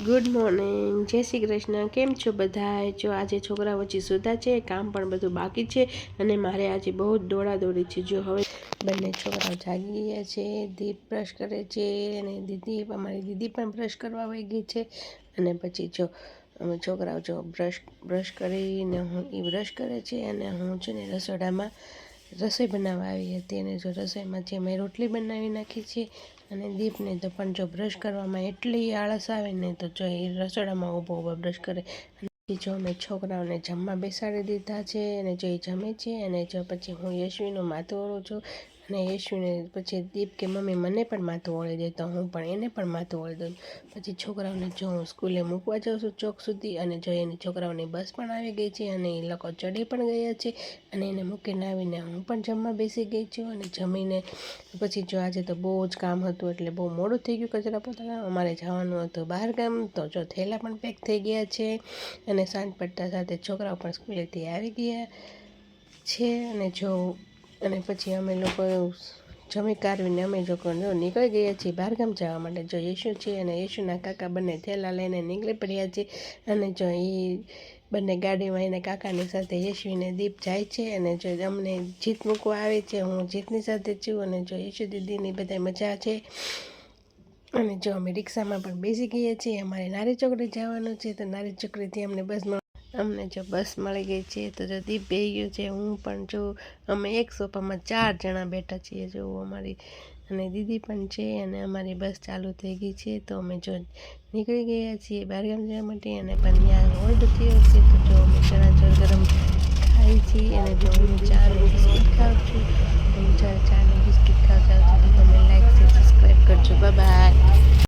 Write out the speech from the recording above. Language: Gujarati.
ગુડ મોર્નિંગ, જય શ્રી કૃષ્ણ. કેમ છો બધા? જો આજે છોકરા વચ્ચે સુતા છે, કામ પણ બધું બાકી છે અને મારે આજે બહુ જ દોડાદોડી છે. જો હવે બંને છોકરાઓ જાગી ગયા છે, દીપ બ્રશ કરે છે અને અમારી દીદી પણ બ્રશ કરવા વહી ગઈ છે. અને પછી જો અમે છોકરાઓ જો બ્રશ કરીને એ બ્રશ કરે છે અને હું છે ને રસોડામાં રસોઈ બનાવવા આવી હતી. અને જો રસોઈમાં જે મેં રોટલી બનાવી નાખી છે અને દીપને તો પણ જો બ્રશ કરવામાં એટલી આળસ આવે ને તો જો એ રસોડામાં ઊભો બ્રશ કરે. જો મેં છોકરાઓને જમવા બેસાડી દીધા છે અને જો એ જમે છે અને જો પછી હું યશ્વીનું માથું ઓળું છું અને યશ્વીને પછી દીપ કે મમ્મી મને પણ માથું ઓળી દે, તો હું પણ એને પણ માથું ઓળી દઉં. પછી છોકરાઓને જો હું સ્કૂલે મૂકવા જાઉં છું ચોક સુધી, અને જો એની છોકરાઓની બસ પણ આવી ગઈ છે અને એ લોકો ચડી પણ ગયા છે. અને એને મૂકીને આવીને હું પણ જમવા બેસી ગઈ છું. અને જમીને પછી જો આજે તો બહુ જ કામ હતું એટલે બહુ મોડું થઈ ગયું કચરા પોતા. અમારે જવાનું હતું બહાર ગામ, તો જો થેલા પણ પેક થઈ ગયા છે અને સાંજ પડતા સાથે છોકરાઓ પણ સ્કૂલેથી આવી ગયા છે. અને પછી અમે લોકો જમી કારવીને અમે લોકો નીકળી ગયા છીએ બહારગામ જવા માટે. જો યશુ છે અને યશુના કાકા બંને થેલા લઈને નીકળી પડ્યા છે. અને જો એ બંને ગાડીમાં એને કાકાની સાથે યશ્વીને દીપ જાય છે. અને જો અમને જીત મૂકવા આવે છે, હું જીતની સાથે છું. અને જો યશુ દીદીની બધા મજા છે. અને જો અમે રિક્ષામાં પણ બેસી ગયા છીએ. અમારે નારી ચોકડી જવાનું છે, તો નારી ચોકડીથી અમને જો બસ મળી ગઈ છે. તો જો દીપ બેસી ગયો છે, હું પણ જો અમે એક સોફામાં 4 જણા બેઠા છીએ. જો અમારી અને દીદી પણ છે અને અમારી બસ ચાલુ થઈ ગઈ છે. તો અમે જો નીકળી ગયા છીએ બહારગામ જવા માટે. અને પણ ત્યાં હોલ્ડ થયો છે, તો જો અમે ચણાચોર ગરમ ખાઈ છીએ. અને જો હું ચા અને બિસ્કિટ ખાઉં છું. હું જ્યારે ચા અને બિસ્કિટ ખાઉં છું તો તમે લાઈક શેર સબસ્ક્રાઈબ કરજો. Bye bye.